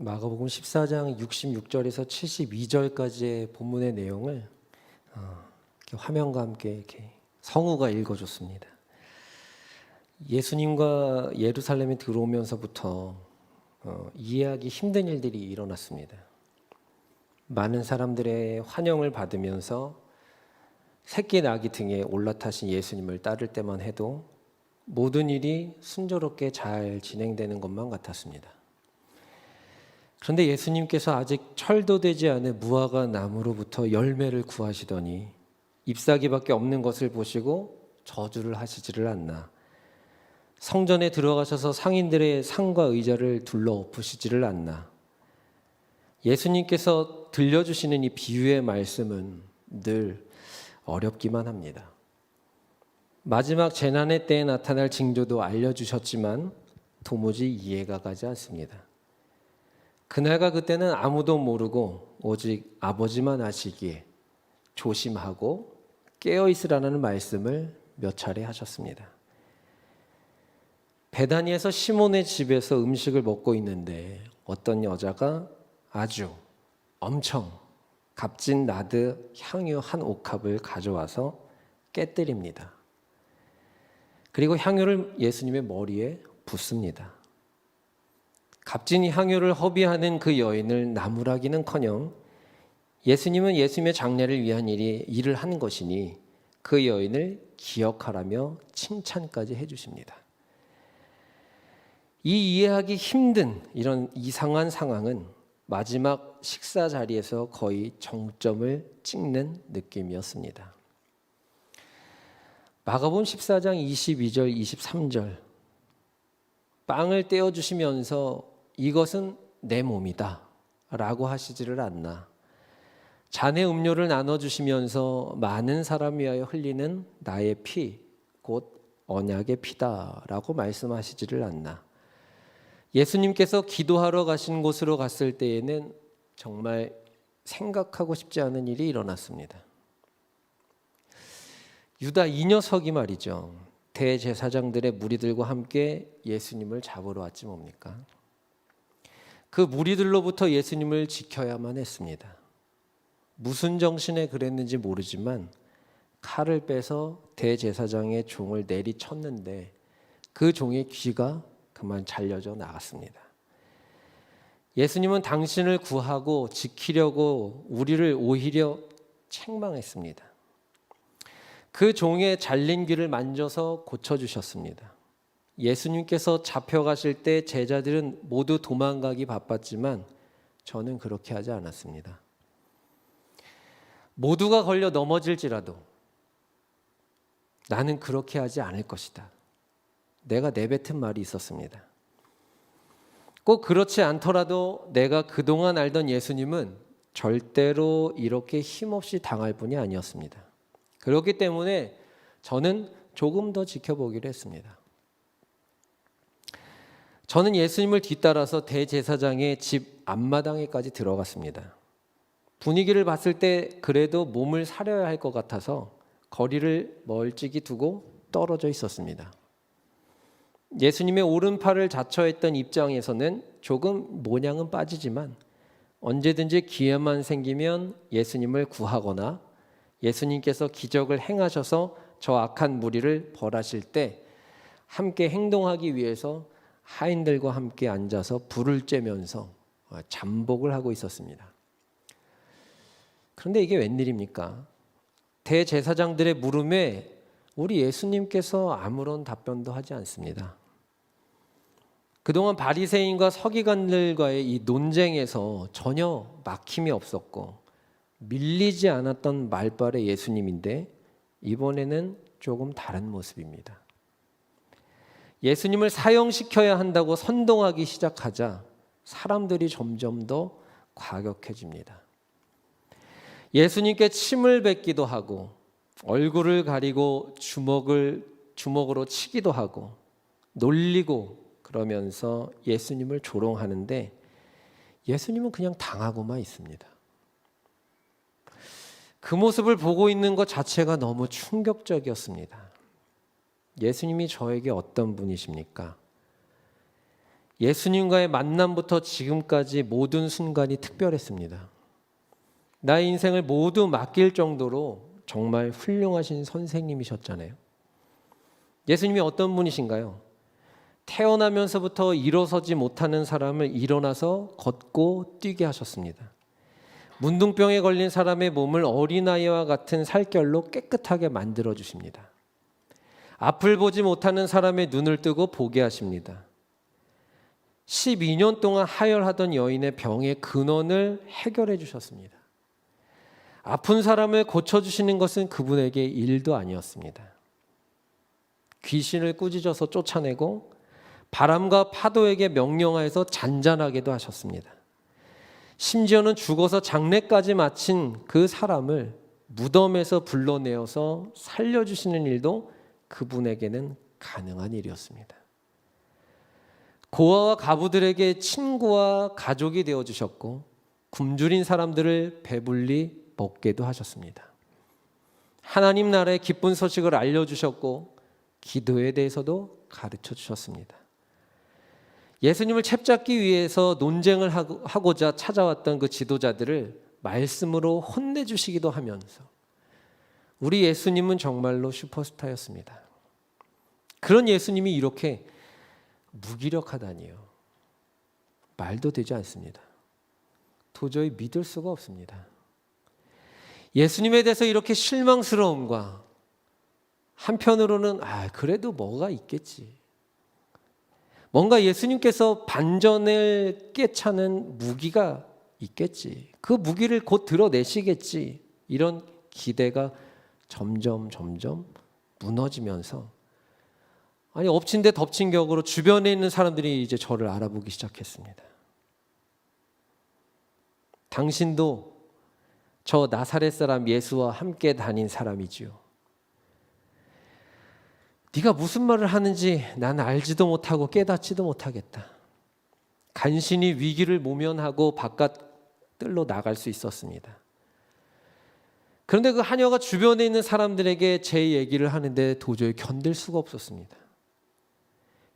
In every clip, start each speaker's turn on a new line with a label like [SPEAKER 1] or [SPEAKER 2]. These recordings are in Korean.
[SPEAKER 1] 마가복음 14장 66절에서 72절까지의 본문의 내용을 이렇게 화면과 함께 이렇게 성우가 읽어줬습니다. 예수님과 예루살렘에 들어오면서부터 이해하기 힘든 일들이 일어났습니다. 많은 사람들의 환영을 받으면서 새끼 나귀 등에 올라타신 예수님을 따를 때만 해도 모든 일이 순조롭게 잘 진행되는 것만 같았습니다. 그런데 예수님께서 아직 철도 되지 않은 무화과 나무로부터 열매를 구하시더니 잎사귀밖에 없는 것을 보시고 저주를 하시지를 않나. 성전에 들어가셔서 상인들의 상과 의자를 둘러 엎으시지를 않나. 예수님께서 들려주시는 이 비유의 말씀은 늘 어렵기만 합니다. 마지막 재난의 때에 나타날 징조도 알려주셨지만 도무지 이해가 가지 않습니다. 그날과 그때는 아무도 모르고 오직 아버지만 아시기에 조심하고 깨어있으라는 말씀을 몇 차례 하셨습니다. 베다니에서 시몬의 집에서 음식을 먹고 있는데 어떤 여자가 아주 엄청 값진 나드 향유 한 옥합을 가져와서 깨뜨립니다. 그리고 향유를 예수님의 머리에 붓습니다. 값진 향유를 허비하는 그 여인을 나무라기는커녕 예수님은 예수님의 장례를 위한 일을 한 것이니 그 여인을 기억하라며 칭찬까지 해주십니다. 이 이해하기 힘든 이런 이상한 상황은 마지막 식사 자리에서 거의 정점을 찍는 느낌이었습니다. 마가복음 14장 22절, 23절 빵을 떼어주시면서 이것은 내 몸이다 라고 하시지를 않나. 잔의 음료를 나눠주시면서 많은 사람 위하여 흘리는 나의 피, 곧 언약의 피다 라고 말씀하시지를 않나. 예수님께서 기도하러 가신 곳으로 갔을 때에는 정말 생각하고 싶지 않은 일이 일어났습니다. 유다 이 녀석이 말이죠. 대제사장들의 무리들과 함께 예수님을 잡으러 왔지 뭡니까? 그 무리들로부터 예수님을 지켜야만 했습니다. 무슨 정신에 그랬는지 모르지만 칼을 빼서 대제사장의 종을 내리쳤는데 그 종의 귀가 그만 잘려져 나갔습니다. 예수님은 당신을 구하고 지키려고 우리를 오히려 책망했습니다. 그 종의 잘린 귀를 만져서 고쳐주셨습니다. 예수님께서 잡혀가실 때 제자들은 모두 도망가기 바빴지만 저는 그렇게 하지 않았습니다. 모두가 걸려 넘어질지라도 나는 그렇게 하지 않을 것이다. 내가 내뱉은 말이 있었습니다. 꼭 그렇지 않더라도 내가 그동안 알던 예수님은 절대로 이렇게 힘없이 당할 분이 아니었습니다. 그렇기 때문에 저는 조금 더 지켜보기로 했습니다. 저는 예수님을 뒤따라서 대제사장의 집 앞마당에까지 들어갔습니다. 분위기를 봤을 때 그래도 몸을 사려야 할 것 같아서 거리를 멀찍이 두고 떨어져 있었습니다. 예수님의 오른팔을 자처했던 입장에서는 조금 모양은 빠지지만 언제든지 기회만 생기면 예수님을 구하거나 예수님께서 기적을 행하셔서 저 악한 무리를 벌하실 때 함께 행동하기 위해서 하인들과 함께 앉아서 불을 쬐면서 잠복을 하고 있었습니다. 그런데 이게 웬일입니까? 대제사장들의 물음에 우리 예수님께서 아무런 답변도 하지 않습니다. 그동안 바리새인과 서기관들과의 이 논쟁에서 전혀 막힘이 없었고 밀리지 않았던 말발의 예수님인데 이번에는 조금 다른 모습입니다. 예수님을 사형시켜야 한다고 선동하기 시작하자 사람들이 점점 더 과격해집니다. 예수님께 침을 뱉기도 하고 얼굴을 가리고 주먹으로 치기도 하고 놀리고 그러면서 예수님을 조롱하는데 예수님은 그냥 당하고만 있습니다. 그 모습을 보고 있는 것 자체가 너무 충격적이었습니다. 예수님이 저에게 어떤 분이십니까? 예수님과의 만남부터 지금까지 모든 순간이 특별했습니다. 나의 인생을 모두 맡길 정도로 정말 훌륭하신 선생님이셨잖아요. 예수님이 어떤 분이신가요? 태어나면서부터 일어서지 못하는 사람을 일어나서 걷고 뛰게 하셨습니다. 문둥병에 걸린 사람의 몸을 어린아이와 같은 살결로 깨끗하게 만들어 주십니다. 앞을 보지 못하는 사람의 눈을 뜨고 보게 하십니다. 12년 동안 하혈하던 여인의 병의 근원을 해결해 주셨습니다. 아픈 사람을 고쳐주시는 것은 그분에게 일도 아니었습니다. 귀신을 꾸짖어서 쫓아내고 바람과 파도에게 명령하여서 잔잔하게도 하셨습니다. 심지어는 죽어서 장례까지 마친 그 사람을 무덤에서 불러내어서 살려주시는 일도 그분에게는 가능한 일이었습니다. 고아와 가부들에게 친구와 가족이 되어주셨고 굶주린 사람들을 배불리 먹게도 하셨습니다. 하나님 나라의 기쁜 소식을 알려주셨고 기도에 대해서도 가르쳐 주셨습니다. 예수님을 챕잡기 위해서 논쟁을 하고자 찾아왔던 그 지도자들을 말씀으로 혼내주시기도 하면서 우리 예수님은 정말로 슈퍼스타였습니다. 그런 예수님이 이렇게 무기력하다니요. 말도 되지 않습니다. 도저히 믿을 수가 없습니다. 예수님에 대해서 이렇게 실망스러움과 한편으로는 그래도 뭐가 있겠지. 뭔가 예수님께서 반전을 꿰차는 무기가 있겠지. 그 무기를 곧 드러내시겠지. 이런 기대가 점점 무너지면서 엎친 데 덮친 격으로 주변에 있는 사람들이 이제 저를 알아보기 시작했습니다. 당신도 저 나사렛 사람 예수와 함께 다닌 사람이지요. 네가 무슨 말을 하는지 나는 알지도 못하고 깨닫지도 못하겠다. 간신히 위기를 모면하고 바깥뜰로 나갈 수 있었습니다. 그런데 그 하녀가 주변에 있는 사람들에게 제 얘기를 하는데 도저히 견딜 수가 없었습니다.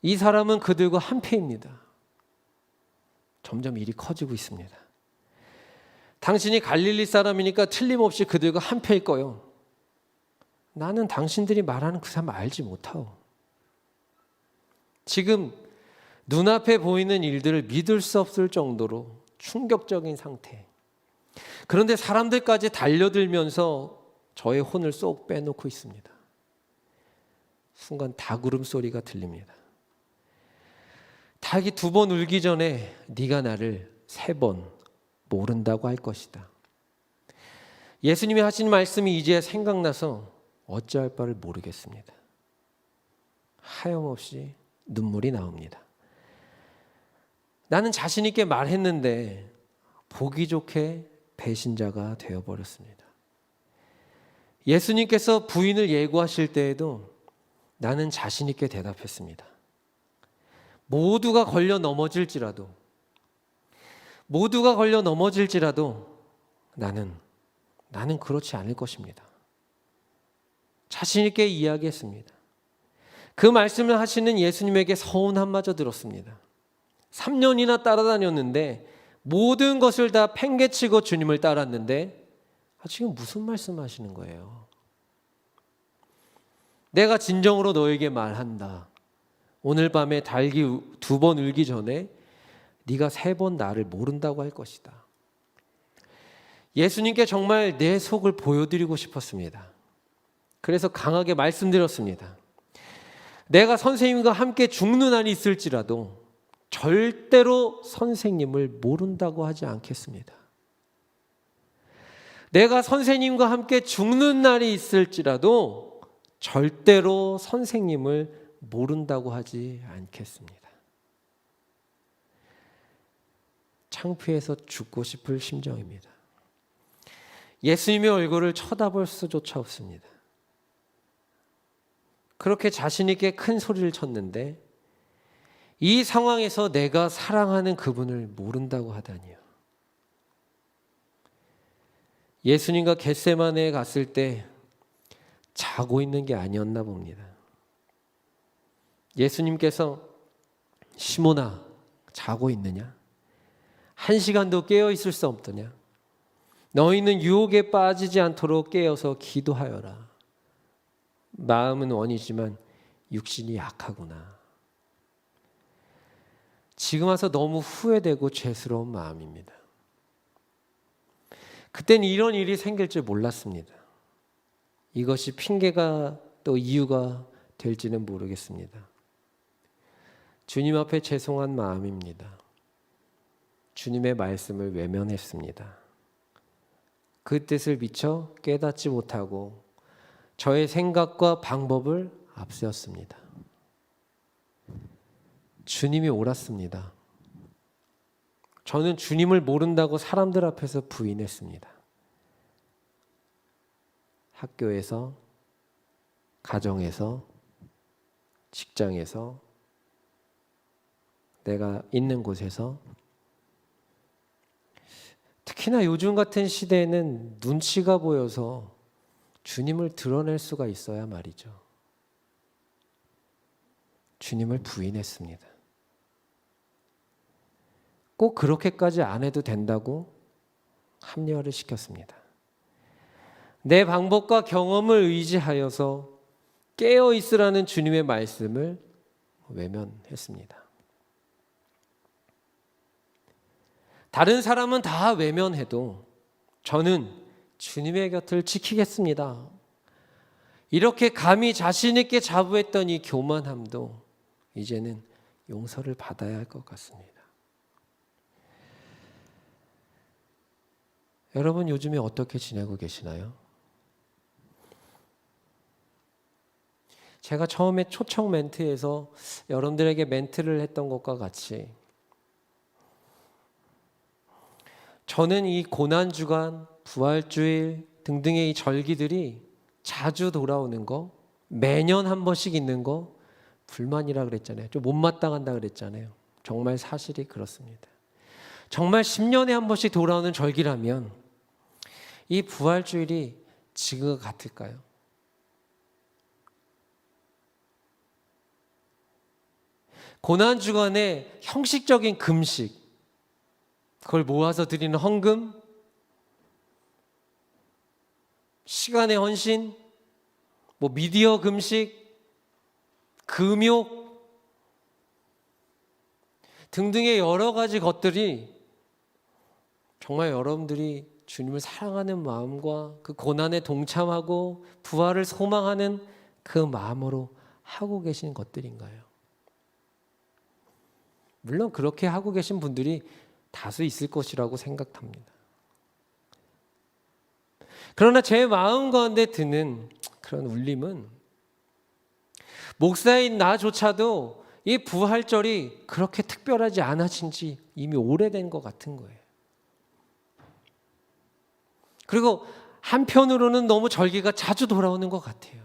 [SPEAKER 1] 이 사람은 그들과 한패입니다. 점점 일이 커지고 있습니다. 당신이 갈릴리 사람이니까 틀림없이 그들과 한패일 거요. 나는 당신들이 말하는 그 사람 알지 못하오. 지금 눈앞에 보이는 일들을 믿을 수 없을 정도로 충격적인 상태. 그런데 사람들까지 달려들면서 저의 혼을 쏙 빼놓고 있습니다. 순간 닭 울음소리가 들립니다. 닭이 2번 울기 전에 네가 나를 3번 모른다고 할 것이다. 예수님이 하신 말씀이 이제 생각나서 어찌할 바를 모르겠습니다. 하염없이 눈물이 나옵니다. 나는 자신 있게 말했는데 보기 좋게 배신자가 되어버렸습니다. 예수님께서 부인을 예고하실 때에도 나는 자신 있게 대답했습니다. 모두가 걸려 넘어질지라도 나는 그렇지 않을 것입니다. 자신 있게 이야기했습니다. 그 말씀을 하시는 예수님에게 서운 한마저 들었습니다. 3년이나 따라다녔는데 모든 것을 다 팽개치고 주님을 따랐는데 지금 무슨 말씀하시는 거예요? 내가 진정으로 너에게 말한다. 오늘 밤에 닭이 2번 울기 전에 네가 3번 나를 모른다고 할 것이다. 예수님께 정말 내 속을 보여드리고 싶었습니다. 그래서 강하게 말씀드렸습니다. 내가 선생님과 함께 죽는 날이 있을지라도 절대로 선생님을 모른다고 하지 않겠습니다. 내가 선생님과 함께 죽는 날이 있을지라도 절대로 선생님을 모른다고 하지 않겠습니다. 창피해서 죽고 싶을 심정입니다. 예수님의 얼굴을 쳐다볼 수조차 없습니다. 그렇게 자신 있게 큰 소리를 쳤는데 이 상황에서 내가 사랑하는 그분을 모른다고 하다니요. 예수님과 겟세마네에 갔을 때 자고 있는 게 아니었나 봅니다. 예수님께서 시몬아 자고 있느냐? 1시간도 깨어 있을 수 없더냐? 너희는 유혹에 빠지지 않도록 깨어서 기도하여라. 마음은 원이지만 육신이 약하구나. 지금 와서 너무 후회되고 죄스러운 마음입니다. 그땐 이런 일이 생길 줄 몰랐습니다. 이것이 핑계가 또 이유가 될지는 모르겠습니다. 주님 앞에 죄송한 마음입니다. 주님의 말씀을 외면했습니다. 그 뜻을 미처 깨닫지 못하고 저의 생각과 방법을 앞세웠습니다. 주님이 옳았습니다. 저는 주님을 모른다고 사람들 앞에서 부인했습니다. 학교에서, 가정에서, 직장에서, 내가 있는 곳에서, 특히나 요즘 같은 시대에는 눈치가 보여서 주님을 드러낼 수가 있어야 말이죠. 주님을 부인했습니다. 꼭 그렇게까지 안 해도 된다고 합리화를 시켰습니다. 내 방법과 경험을 의지하여서 깨어 있으라는 주님의 말씀을 외면했습니다. 다른 사람은 다 외면해도 저는 주님의 곁을 지키겠습니다. 이렇게 감히 자신 있게 자부했던 이 교만함도 이제는 용서를 받아야 할 것 같습니다. 여러분 요즘에 어떻게 지내고 계시나요? 제가 처음에 초청 멘트에서 여러분들에게 멘트를 했던 것과 같이 저는 이 고난주간, 부활주일 등등의 이 절기들이 자주 돌아오는 거, 매년 한 번씩 있는 거 불만이라 그랬잖아요. 좀 못마땅한다 그랬잖아요. 정말 사실이 그렇습니다. 정말 10년에 한 번씩 돌아오는 절기라면 이 부활주일이 지금과 같을까요? 고난주간에 형식적인 금식, 그걸 모아서 드리는 헌금, 시간의 헌신, 미디어 금식, 금욕 등등의 여러 가지 것들이 정말 여러분들이 주님을 사랑하는 마음과 그 고난에 동참하고 부활을 소망하는 그 마음으로 하고 계신 것들인가요? 물론 그렇게 하고 계신 분들이 다수 있을 것이라고 생각합니다. 그러나 제 마음 가운데 드는 그런 울림은 목사인 나조차도 이 부활절이 그렇게 특별하지 않아진 지 이미 오래된 것 같은 거예요. 그리고 한편으로는 너무 절기가 자주 돌아오는 것 같아요.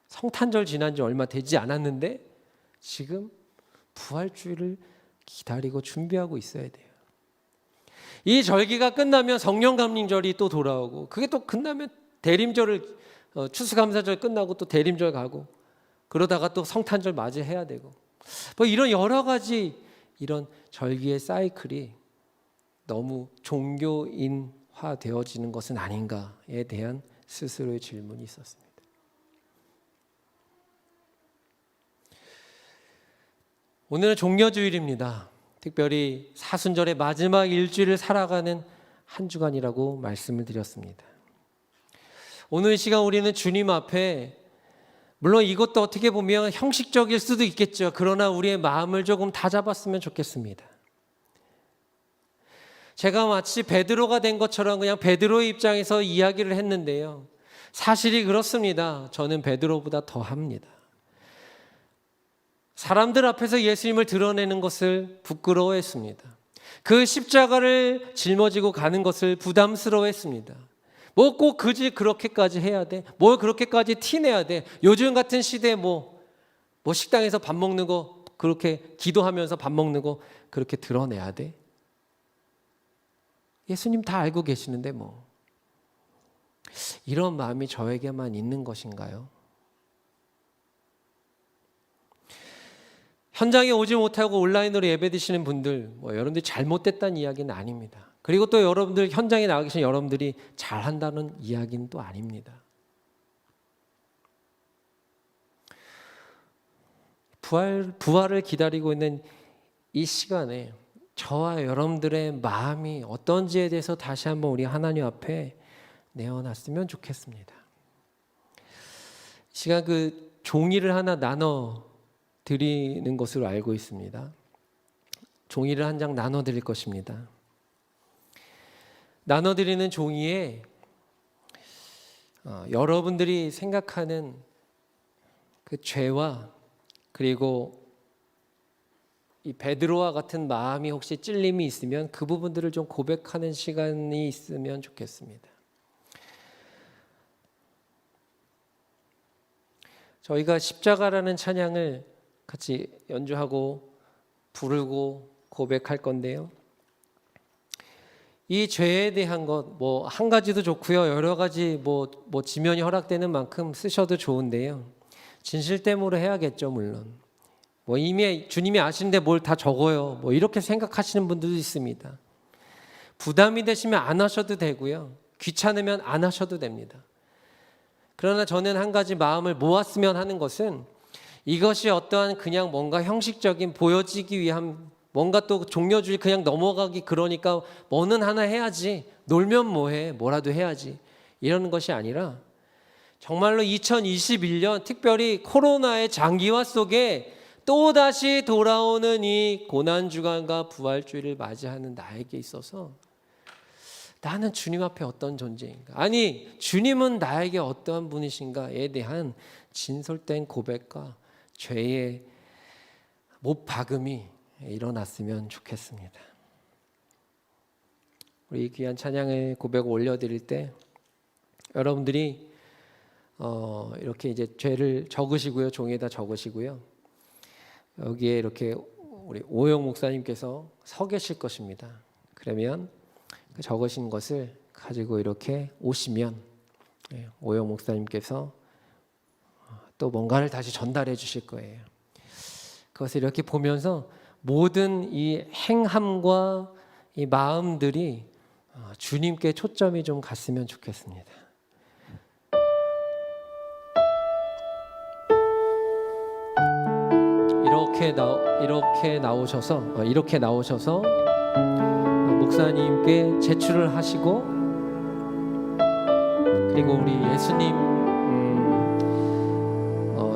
[SPEAKER 1] 성탄절 지난 지 얼마 되지 않았는데 지금 부활주일을 기다리고 준비하고 있어야 돼요. 이 절기가 끝나면 성령감림절이 또 돌아오고 그게 또 끝나면 대림절을 추수감사절 끝나고 또 대림절 가고 그러다가 또 성탄절 맞이해야 되고 이런 여러 가지 이런 절기의 사이클이 너무 종교인화 되어지는 것은 아닌가에 대한 스스로의 질문이 있었습니다. 오늘은 종려주일입니다. 특별히 사순절의 마지막 일주일을 살아가는 한 주간이라고 말씀을 드렸습니다. 오늘 이 시간 우리는 주님 앞에 물론 이것도 어떻게 보면 형식적일 수도 있겠죠. 그러나 우리의 마음을 조금 다잡았으면 좋겠습니다. 제가 마치 베드로가 된 것처럼 그냥 베드로의 입장에서 이야기를 했는데요. 사실이 그렇습니다. 저는 베드로보다 더 합니다. 사람들 앞에서 예수님을 드러내는 것을 부끄러워했습니다. 그 십자가를 짊어지고 가는 것을 부담스러워했습니다. 꼭 굳이 그렇게까지 해야 돼? 뭘 그렇게까지 티내야 돼? 요즘 같은 시대에 식당에서 밥 먹는 거 그렇게 기도하면서 밥 먹는 거 그렇게 드러내야 돼? 예수님 다 알고 계시는데 이런 마음이 저에게만 있는 것인가요? 현장에 오지 못하고 온라인으로 예배드리시는 분들, 여러분들이 잘못됐다는 이야기는 아닙니다. 그리고 또 여러분들 현장에 나와 계신 여러분들이 잘한다는 이야기는 또 아닙니다. 부활을 기다리고 있는 이 시간에 저와 여러분들의 마음이 어떤지에 대해서 다시 한번 우리 하나님 앞에 내어놨으면 좋겠습니다. 시간 종이를 하나 나눠 드리는 것으로 알고 있습니다. 종이를 한 장 나눠 드릴 것입니다. 나눠 드리는 종이에 여러분들이 생각하는 그 죄와 그리고 이 베드로와 같은 마음이 혹시 찔림이 있으면 그 부분들을 좀 고백하는 시간이 있으면 좋겠습니다. 저희가 십자가라는 찬양을 같이 연주하고 부르고 고백할 건데요. 이 죄에 대한 것 한 가지도 좋고요. 여러 가지 지면이 허락되는 만큼 쓰셔도 좋은데요. 진실됨으로 해야겠죠, 물론. 이미 주님이 아시는데 뭘 다 적어요. 이렇게 생각하시는 분들도 있습니다. 부담이 되시면 안 하셔도 되고요. 귀찮으면 안 하셔도 됩니다. 그러나 저는 한 가지 마음을 모았으면 하는 것은 이것이 어떠한 그냥 뭔가 형식적인 보여지기 위한 뭔가 또 종려주의 그냥 넘어가기 그러니까 뭐는 하나 해야지 놀면 뭐해 뭐라도 해야지 이러는 것이 아니라 정말로 2021년 특별히 코로나의 장기화 속에 또다시 돌아오는 이 고난주간과 부활주의를 맞이하는 나에게 있어서 나는 주님 앞에 어떤 존재인가? 아니 주님은 나에게 어떠한 분이신가에 대한 진솔된 고백과 죄의 못 박음이 일어났으면 좋겠습니다. 우리 귀한 찬양의 고백을 올려드릴 때 여러분들이 이렇게 이제 죄를 적으시고요, 종이에다 적으시고요. 여기에 이렇게 우리 오영 목사님께서 서 계실 것입니다. 그러면 그 적으신 것을 가지고 이렇게 오시면 오영 목사님께서 또 뭔가를 다시 전달해 주실 거예요. 그것을 이렇게 보면서 모든 이 행함과 이 마음들이 주님께 초점이 좀 갔으면 좋겠습니다. 이렇게 나오셔서 목사님께 제출을 하시고 그리고 우리 예수님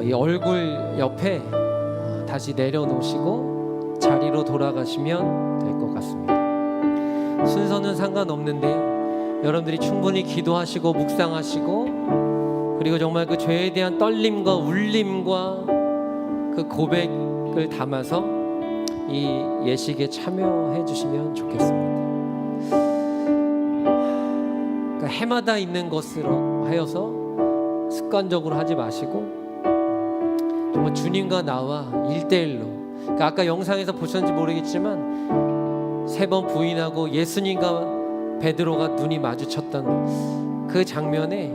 [SPEAKER 1] 이 얼굴 옆에 다시 내려놓으시고 자리로 돌아가시면 될 것 같습니다. 순서는 상관없는데요. 여러분들이 충분히 기도하시고 묵상하시고 그리고 정말 그 죄에 대한 떨림과 울림과 그 고백을 담아서 이 예식에 참여해 주시면 좋겠습니다. 그러니까 해마다 있는 것으로 하여서 습관적으로 하지 마시고 정말 주님과 나와 1대1로 그러니까 아까 영상에서 보셨는지 모르겠지만 3번 부인하고 예수님과 베드로가 눈이 마주쳤던 그 장면에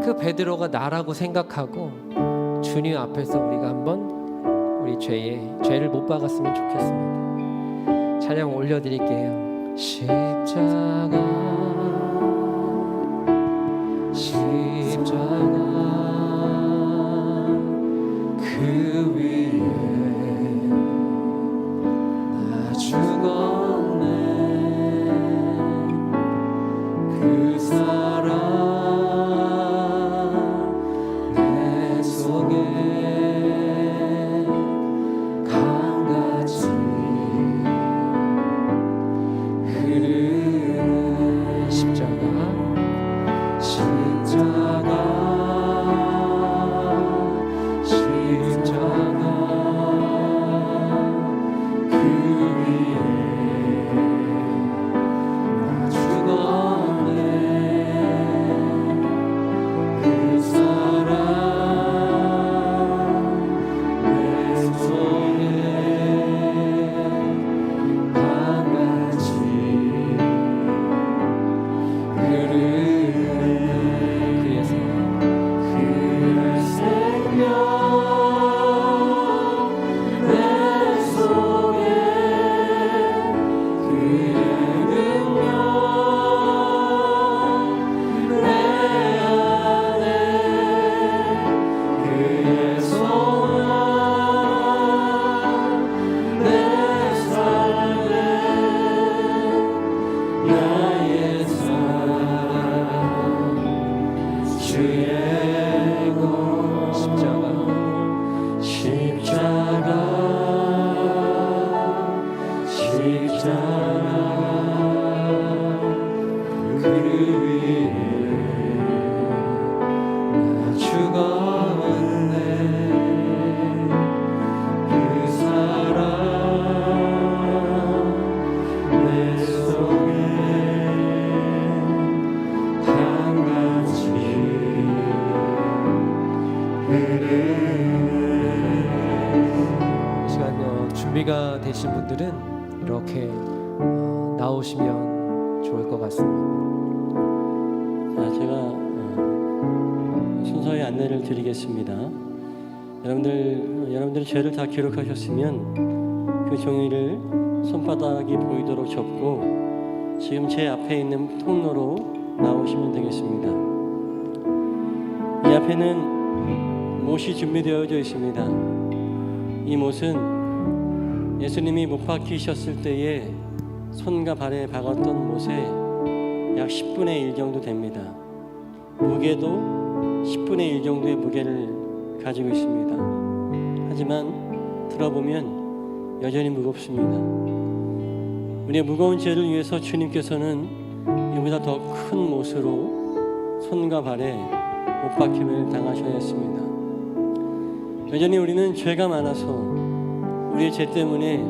[SPEAKER 1] 그 베드로가 나라고 생각하고 주님 앞에서 우리가 한번 우리 죄를 못 박았으면 좋겠습니다. 찬양 올려드릴게요. 십자가 그 위에 나 죽었네. 그 사랑 내 속에 강같이 흐르는 십자가 십자가
[SPEAKER 2] 그 위에 나 죽었네. 그 사랑 내 속에 강같이 흐르네.
[SPEAKER 1] 이 시간 준비가 되신 분들은 이렇게 나오시면 좋을 것 같습니다.
[SPEAKER 3] 자, 제가 순서의 안내를 드리겠습니다. 여러분들의 죄를 다 기록하셨으면 그 종이를 손바닥이 보이도록 접고 지금 제 앞에 있는 통로로 나오시면 되겠습니다. 이 앞에는 못이 준비되어져 있습니다. 이 못은 예수님이 못 박히셨을 때에 손과 발에 박았던 못에 약 10분의 1 정도 됩니다. 무게도 10분의 1 정도의 무게를 가지고 있습니다. 하지만 들어보면 여전히 무겁습니다. 우리의 무거운 죄를 위해서 주님께서는 이보다 더 큰 못으로 손과 발에 못 박힘을 당하셔야 했습니다. 여전히 우리는 죄가 많아서 우리의 죄 때문에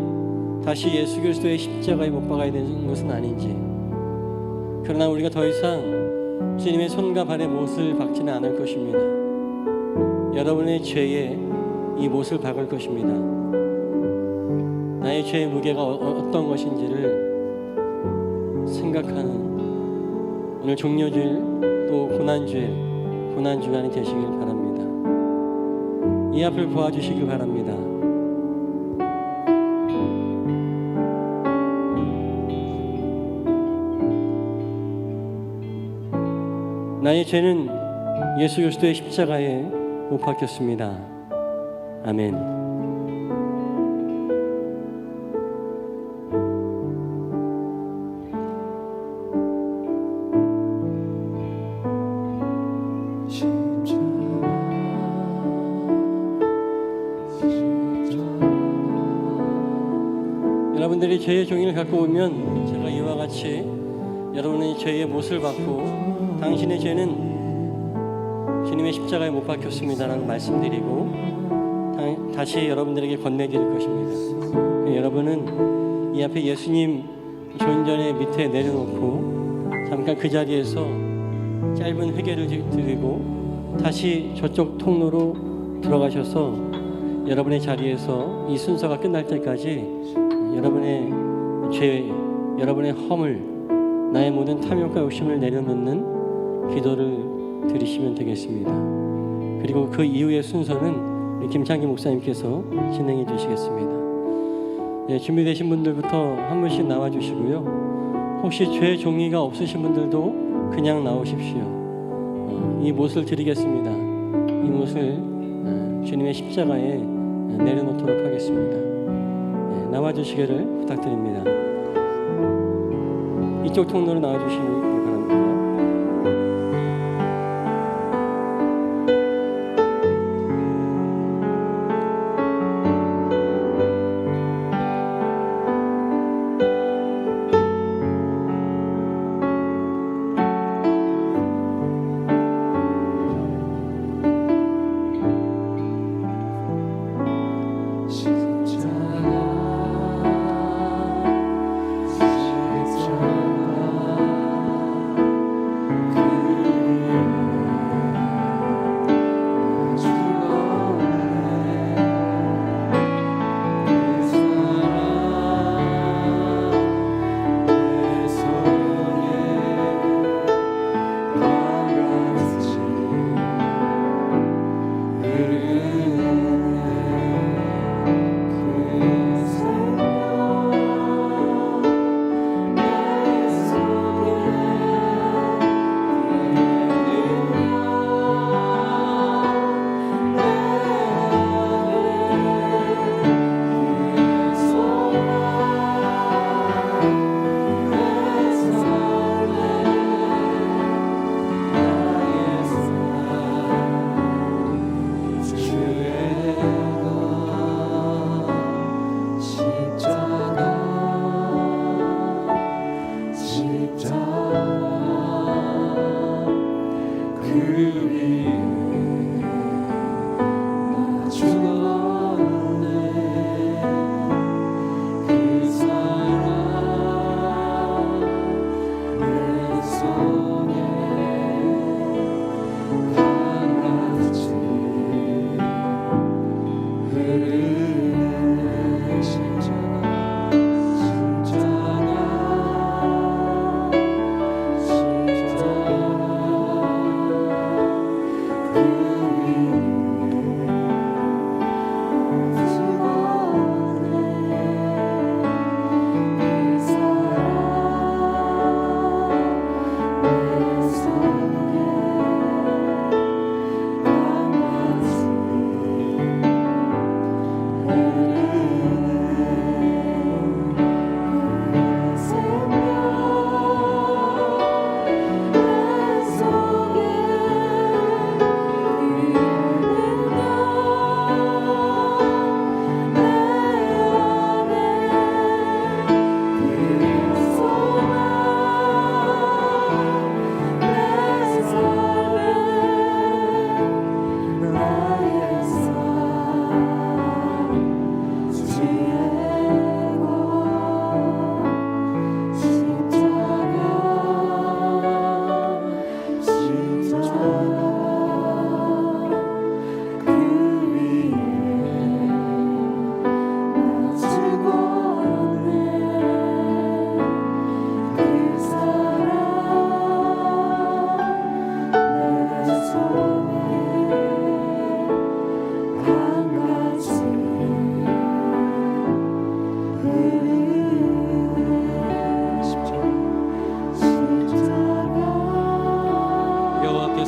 [SPEAKER 3] 다시 예수 그리스도의 십자가에 못 박아야 되는 것은 아닌지, 그러나 우리가 더 이상 주님의 손과 발에 못을 박지는 않을 것입니다. 여러분의 죄에 이 못을 박을 것입니다. 나의 죄의 무게가 어떤 것인지를 생각하는 오늘 종료주일 또 고난주간이 되시길 바랍니다. 이 앞을 보아주시길 바랍니다. 나의 죄는 예수 그리스도의 십자가에 못 박혔습니다. 아멘. 여러분들이 죄의 종이를 갖고 오면 제가 이와 같이 여러분의 죄의 못을 받고 당신의 죄는 주님의 십자가에 못 박혔습니다라고 말씀드리고 다시 여러분들에게 건네드릴 것입니다. 여러분은 이 앞에 예수님 존전의 밑에 내려놓고 잠깐 그 자리에서 짧은 회개를 드리고 다시 저쪽 통로로 들어가셔서 여러분의 자리에서 이 순서가 끝날 때까지 여러분의 죄, 여러분의 허물, 나의 모든 탐욕과 욕심을 내려놓는 기도를 드리시면 되겠습니다. 그리고 그 이후의 순서는 우리 김창기 목사님께서 진행해 주시겠습니다. 예, 준비되신 분들부터 한 분씩 나와 주시고요. 혹시 죄 종이가 없으신 분들도 그냥 나오십시오. 이 못을 드리겠습니다. 이 못을 주님의 십자가에 내려놓도록 하겠습니다. 예, 나와 주시기를 부탁드립니다. 이쪽 통로로 나와 주시기 바랍니다.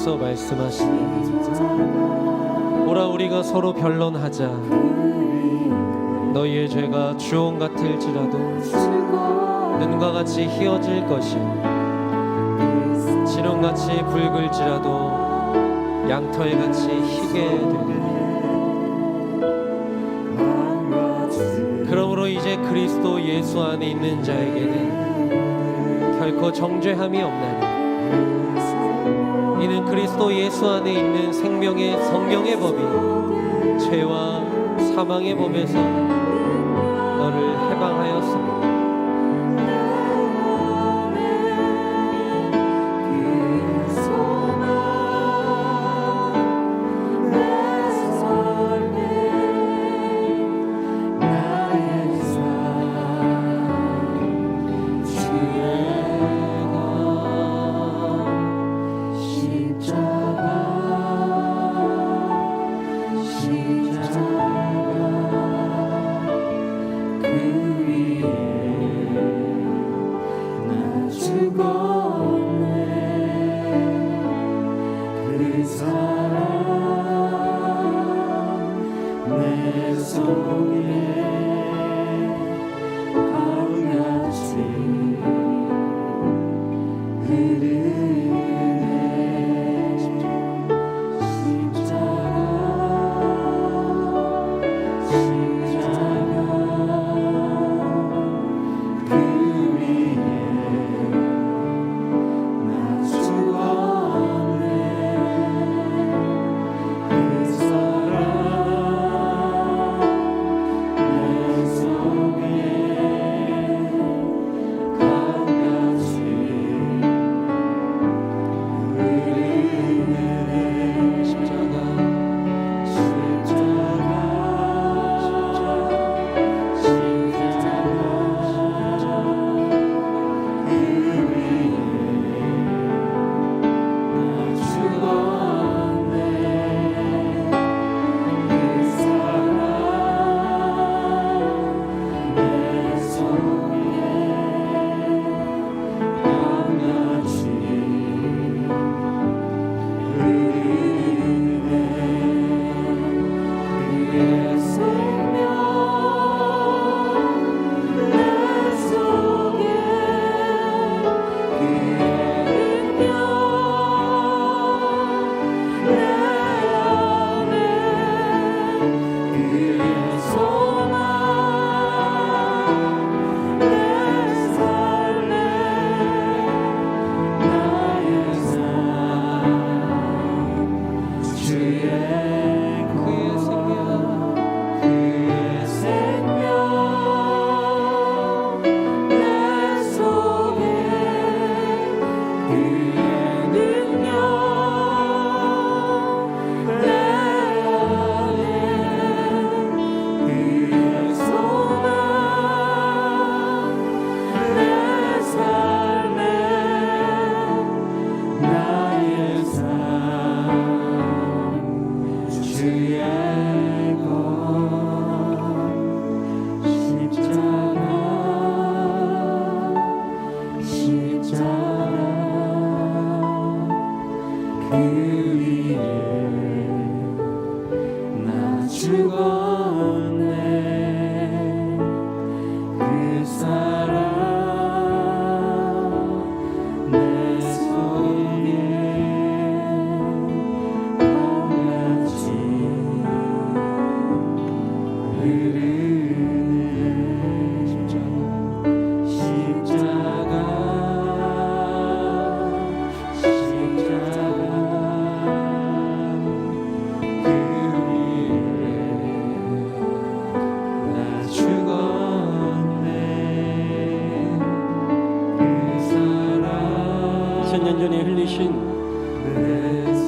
[SPEAKER 1] 주께서 말씀하시되 오라 우리가 서로 변론하자. 너희의 죄가 주홍 같을지라도 눈과 같이 희어질 것이요 진홍같이 붉을지라도 양털 같이 희게 되리라. 그러므로 이제 그리스도 예수 안에 있는 자에게는 결코 정죄함이 없나니 이는 그리스도 예수 안에 있는 생명의 성령의 법이 죄와 사망의 법에서 너를 해방하였습니다.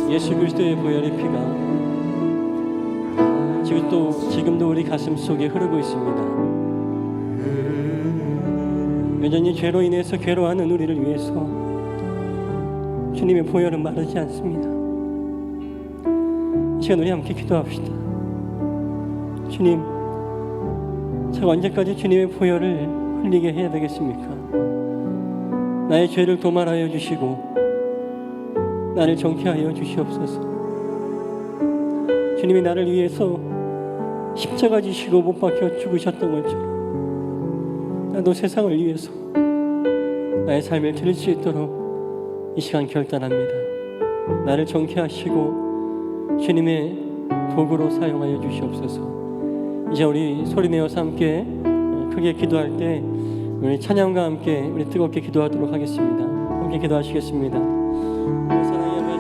[SPEAKER 3] 예수 그리스도의 보혈의 피가 지금도 우리 가슴 속에 흐르고 있습니다. 여전히 죄로 인해서 괴로워하는 우리를 위해서 주님의 보혈은 마르지 않습니다. 이 시간 우리 함께 기도합시다. 주님, 제가 언제까지 주님의 보혈을 흘리게 해야 되겠습니까? 나의 죄를 도말하여 주시고 나를 정케하여 주시옵소서. 주님이 나를 위해서 십자가 지시고 못 박혀 죽으셨던 것처럼 나도 세상을 위해서 나의 삶을 드릴 수 있도록 이 시간 결단합니다. 나를 정케하시고 주님의 도구로 사용하여 주시옵소서. 이제 우리 소리내어서 함께 크게 기도할 때 우리 찬양과 함께 우리 뜨겁게 기도하도록 하겠습니다. 함께 기도하시겠습니다. 사랑의 아버지,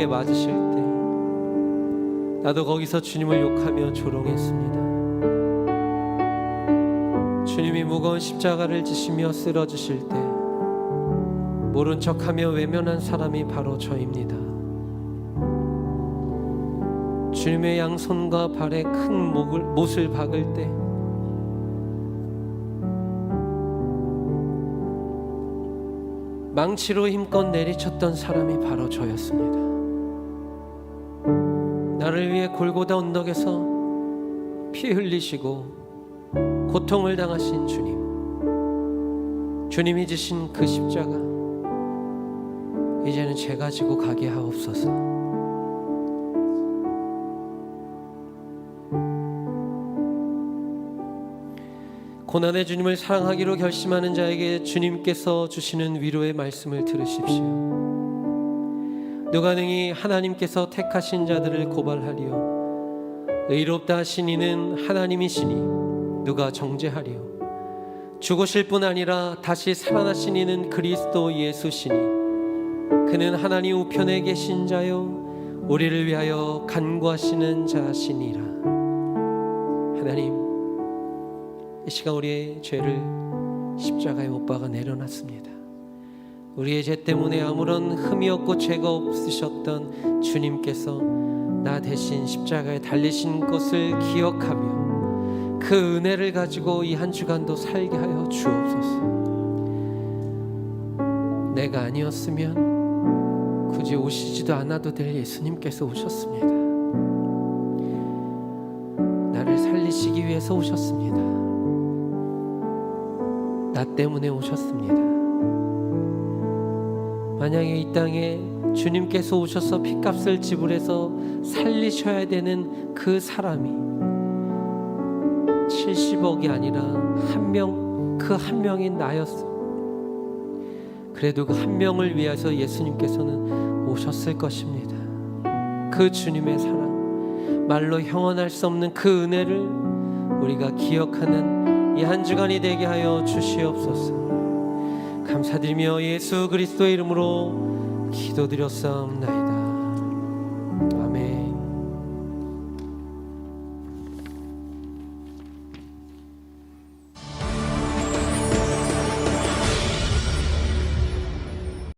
[SPEAKER 1] 맞으실 때 나도 거기서 주님을 욕하며 조롱했습니다. 주님이 무거운 십자가를 지시며 쓰러지실 때 모른 척하며 외면한 사람이 바로 저입니다. 주님의 양손과 발에 큰 못을 박을 때 망치로 힘껏 내리쳤던 사람이 바로 저였습니다. 나를 위해 골고다 언덕에서 피 흘리시고 고통을 당하신 주님, 주님이 지신 그 십자가 이제는 제가 지고 가게 하옵소서. 고난의 주님을 사랑하기로 결심하는 자에게 주님께서 주시는 위로의 말씀을 들으십시오. 누가 능히 하나님께서 택하신 자들을 고발하리요? 의롭다 하신 이는 하나님이시니 누가 정죄하리요? 죽으실 뿐 아니라 다시 살아나신 이는 그리스도 예수시니 그는 하나님 우편에 계신 자요 우리를 위하여 간구하시는 자시니라. 하나님, 이 시간 우리의 죄를 십자가에 못 박아 내려놨습니다. 우리의 죄 때문에 아무런 흠이 없고 죄가 없으셨던 주님께서 나 대신 십자가에 달리신 것을 기억하며 그 은혜를 가지고 이 한 주간도 살게 하여 주옵소서. 내가 아니었으면 굳이 오시지도 않아도 될 예수님께서 오셨습니다. 나를 살리시기 위해서 오셨습니다. 나 때문에 오셨습니다. 만약에 이 땅에 주님께서 오셔서 핏값을 지불해서 살리셔야 되는 그 사람이 70억이 아니라 한 명, 그 한 명인 나였어. 그래도 그 한 명을 위해서 예수님께서는 오셨을 것입니다. 그 주님의 사랑, 말로 형언할 수 없는 그 은혜를 우리가 기억하는 이 한 주간이 되게 하여 주시옵소서. 감사드리며 예수 그리스도의 이름으로 기도드렸사옵나이다. 아멘.